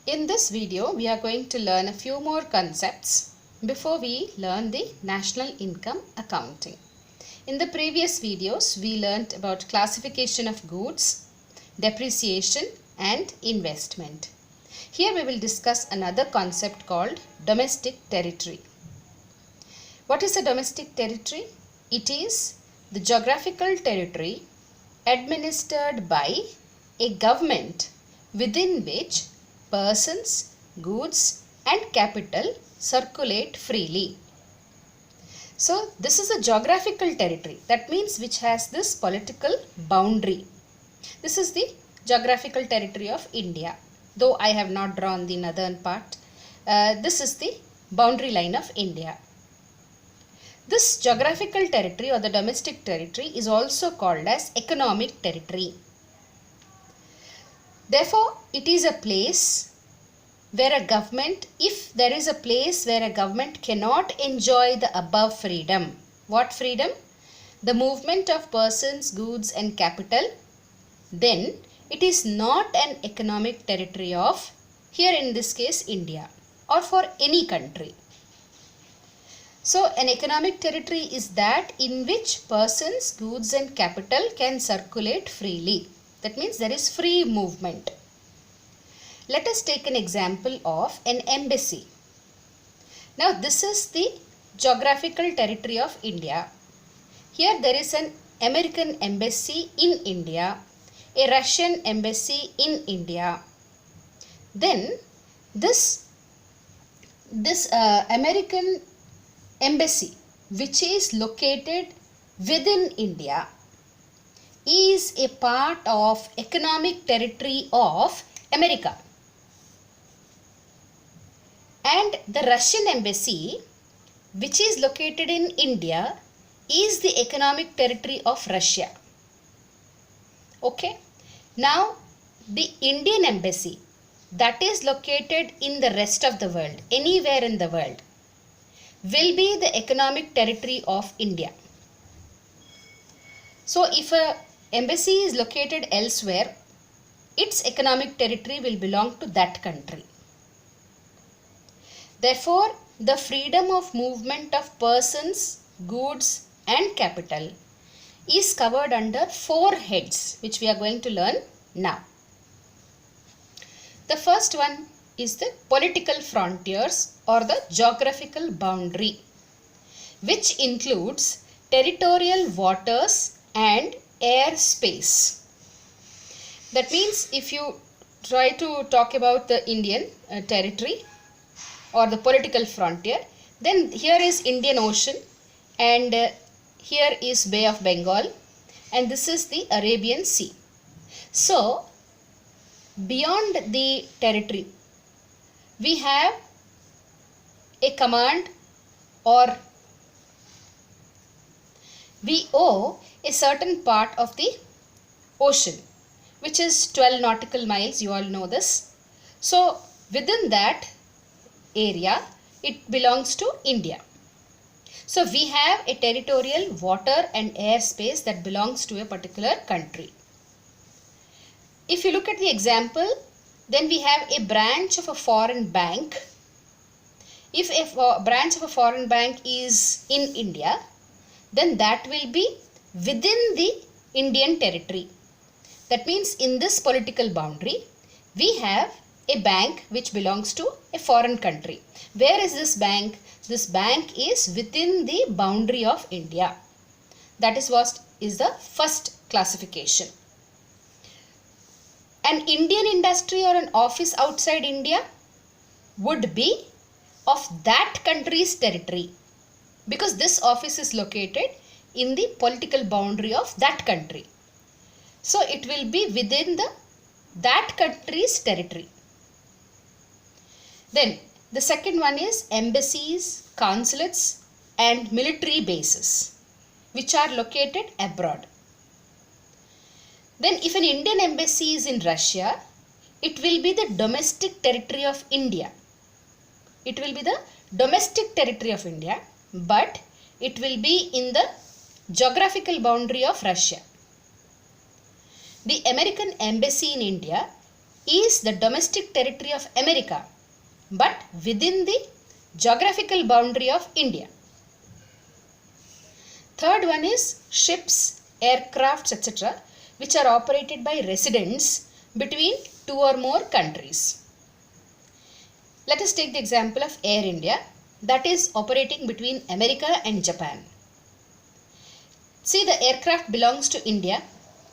In this video, we are going to learn a few more concepts before we learn the national income accounting. In the previous videos, we learnt about classification of goods, depreciation and investment. Here we will discuss another concept called domestic territory. What is a domestic territory? It is the geographical territory administered by a government within which persons, goods and capital circulate freely. So this is a geographical territory, that means which has this political boundary. This is the geographical territory of India, though I have not drawn the northern part. This is the boundary line of India. This geographical territory or the domestic territory is also called as economic territory. Therefore, it is a place where a government, if there is a place where a government cannot enjoy the above freedom. What freedom? The movement of persons, goods and capital, then it is not an economic territory of, here in this case, India or for any country. So, an economic territory is that in which persons, goods and capital can circulate freely. That means there is free movement. Let us take an example of an embassy. Now, this is the geographical territory of India. Here there is an American embassy in India, a Russian embassy in India. Then this American embassy, which is located within India, is a part of economic territory of America. And the Russian embassy, which is located in India, is the economic territory of Russia. Okay. Now, the Indian embassy that is located in the rest of the world, anywhere in the world, will be the economic territory of India. So, if a embassy is located elsewhere, its economic territory will belong to that country. Therefore, the freedom of movement of persons, goods and capital is covered under 4 heads, which we are going to learn now. The first one is the political frontiers or the geographical boundary, which includes territorial waters and air space. That means if you try to talk about the Indian territory or the political frontier, then here is Indian Ocean and here is Bay of Bengal and this is the Arabian Sea. So, beyond the territory, we have a command or we owe a certain part of the ocean, which is 12 nautical miles, you all know this. So, within that area, it belongs to India. So, we have a territorial water and air space that belongs to a particular country. If you look at the example, then we have a branch of a foreign bank. If a branch of a foreign bank is in India, then that will be within the Indian territory. That means in this political boundary, we have a bank which belongs to a foreign country. Where is this bank? This bank is within the boundary of India. That is what is the first classification. An Indian industry or an office outside India would be of that country's territory, because this office is located in the political boundary of that country. So, it will be within that country's territory. Then, the second one is embassies, consulates and military bases, which are located abroad. Then, if an Indian embassy is in Russia, it will be the domestic territory of India. It will be the domestic territory of India, but it will be in the geographical boundary of Russia. The American embassy in India is the domestic territory of America, but within the geographical boundary of India. Third one is ships, aircrafts, etc., which are operated by residents between two or more countries. Let us take the example of Air India, that is operating between America and Japan. See, the aircraft belongs to India,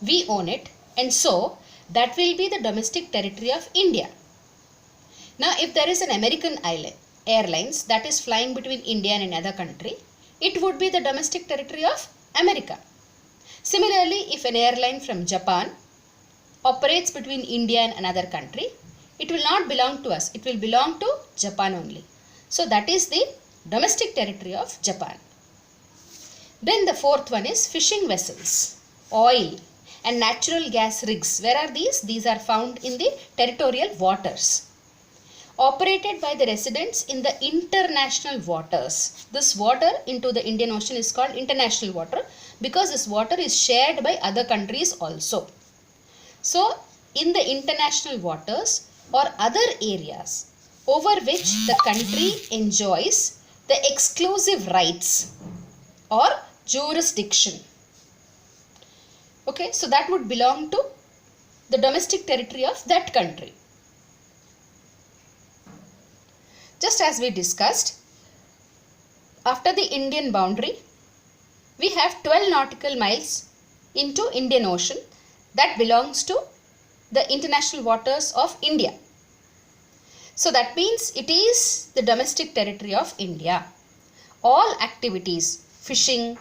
we own it, and so that will be the domestic territory of India. Now, if there is an American airlines that is flying between India and another country, it would be the domestic territory of America. Similarly, if an airline from Japan operates between India and another country, it will not belong to us, it will belong to Japan only. So that is the domestic territory of Japan. Then the fourth one is fishing vessels, oil and natural gas rigs. Where are these? These are found in the territorial waters, operated by the residents in the international waters. This water into the Indian Ocean is called international water because this water is shared by other countries also. So, in the international waters or other areas over which the country enjoys the exclusive rights or jurisdiction. Okay, so that would belong to the domestic territory of that country. Just as we discussed, after the Indian boundary, we have 12 nautical miles into Indian Ocean that belongs to the international waters of India. So that means it is the domestic territory of India. All activities, fishing,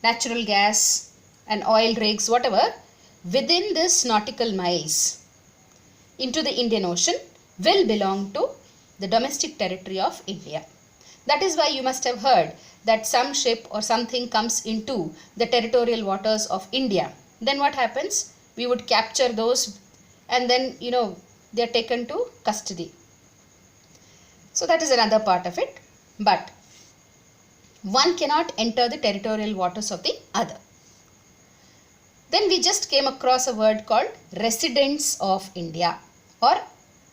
natural gas and oil rigs, whatever, within this nautical miles into the Indian Ocean will belong to the domestic territory of India. That is why you must have heard that some ship or something comes into the territorial waters of India. Then what happens? We would capture those and then, they are taken to custody. So that is another part of it. But one cannot enter the territorial waters of the other. Then we just came across a word called residents of India, or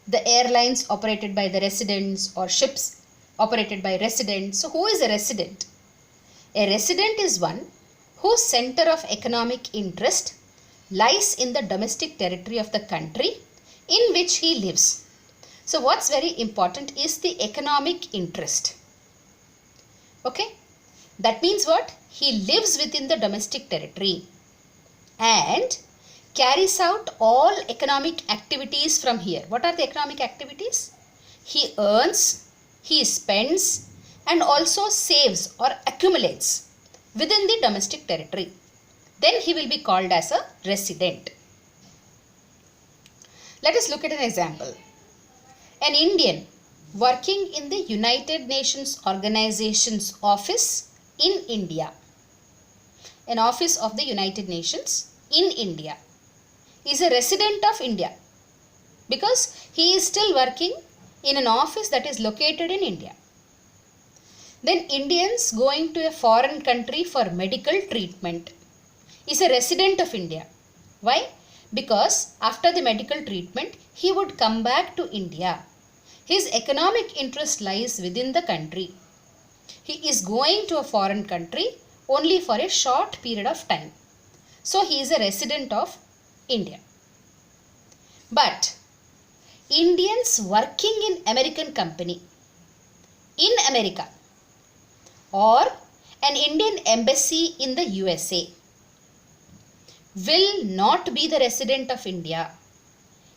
the airlines operated by the residents or ships operated by residents. So who is a resident? A resident is one whose center of economic interest lies in the domestic territory of the country in which he lives. So what's very important is the economic interest. Okay, that means what? He lives within the domestic territory and carries out all economic activities from here. What are the economic activities? He earns, he spends and also saves or accumulates within the domestic territory. Then he will be called as a resident. Let us look at an example. An Indian working in the United Nations Organization's office in India, an office of the United Nations in India, is a resident of India because he is still working in an office that is located in India. Then Indians going to a foreign country for medical treatment is a resident of India. Why? Because after the medical treatment, he would come back to India. His economic interest lies within the country. He is going to a foreign country only for a short period of time. So he is a resident of India. But Indians working in American company in America or an Indian embassy in the USA will not be the resident of India.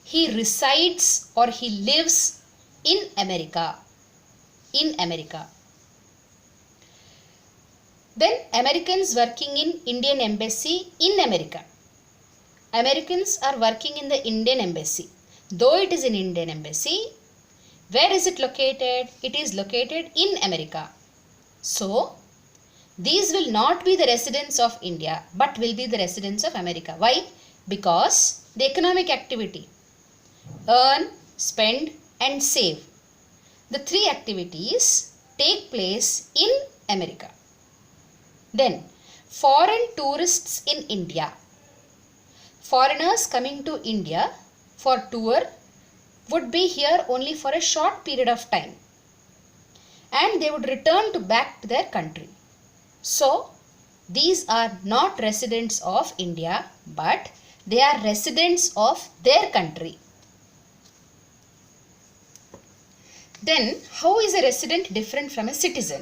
He resides or he lives in America. In America. Then Americans working in Indian embassy in America. Americans are working in the Indian embassy. Though it is an Indian embassy, where is it located? It is located in America. So, these will not be the residents of India, but will be the residents of America. Why? Because the economic activity, earn, spend and save, the three activities take place in America. Then, foreign tourists in India. Foreigners coming to India for tour would be here only for a short period of time and they would return back to their country. So, these are not residents of India, but they are residents of their country. Then, how is a resident different from a citizen?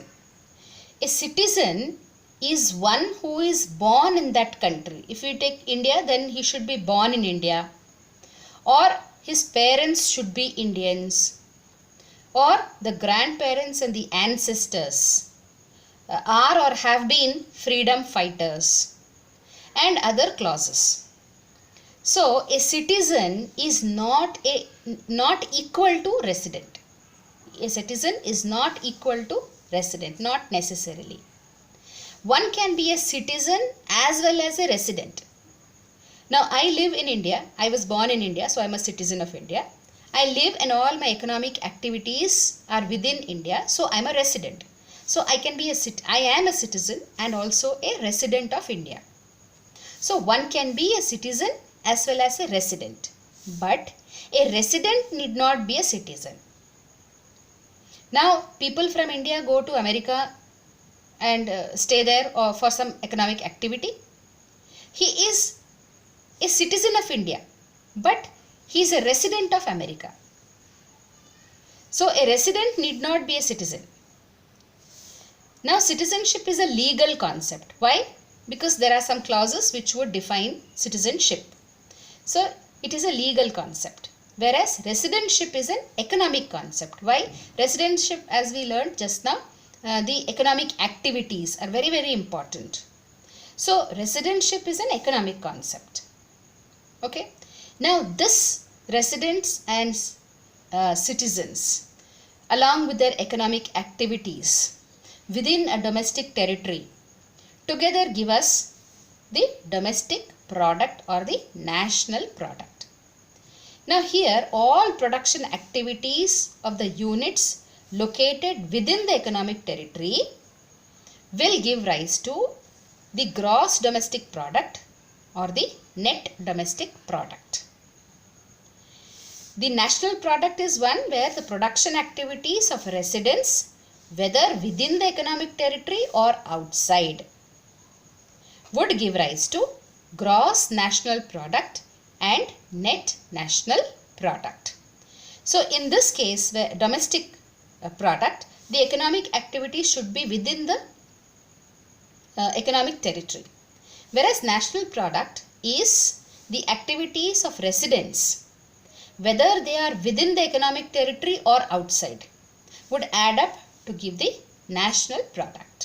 A citizen is one who is born in that country. If you take India, then he should be born in India, or his parents should be Indians, or the grandparents and the ancestors are or have been freedom fighters, and other clauses. So, a citizen is not equal to resident. A citizen is not equal to resident, not necessarily. One can be a citizen as well as a resident. Now, I live in India. I was born in India, so I am a citizen of India. I live and all my economic activities are within India, so I am a resident. So, I am a citizen and also a resident of India. So, one can be a citizen as well as a resident. But a resident need not be a citizen. Now, people from India go to America and stay there for some economic activity. He is a citizen of India, but he is a resident of America. So, a resident need not be a citizen. Now, citizenship is a legal concept. Why? Because there are some clauses which would define citizenship. So, it is a legal concept. Whereas, residentship is an economic concept. Why? Residentship, as we learned just now, the economic activities are very, very important. So, residentship is an economic concept. Okay. Now, this residents and citizens, along with their economic activities within a domestic territory, together give us the domestic product or the national product. Now, here all production activities of the units located within the economic territory will give rise to the gross domestic product or the net domestic product. The national product is one where the production activities of residents, whether within the economic territory or outside, would give rise to gross national product and net national product. So, in this case, where domestic product, the economic activity should be within the economic territory, whereas national product is the activities of residents, whether they are within the economic territory or outside, would add up to give the national product.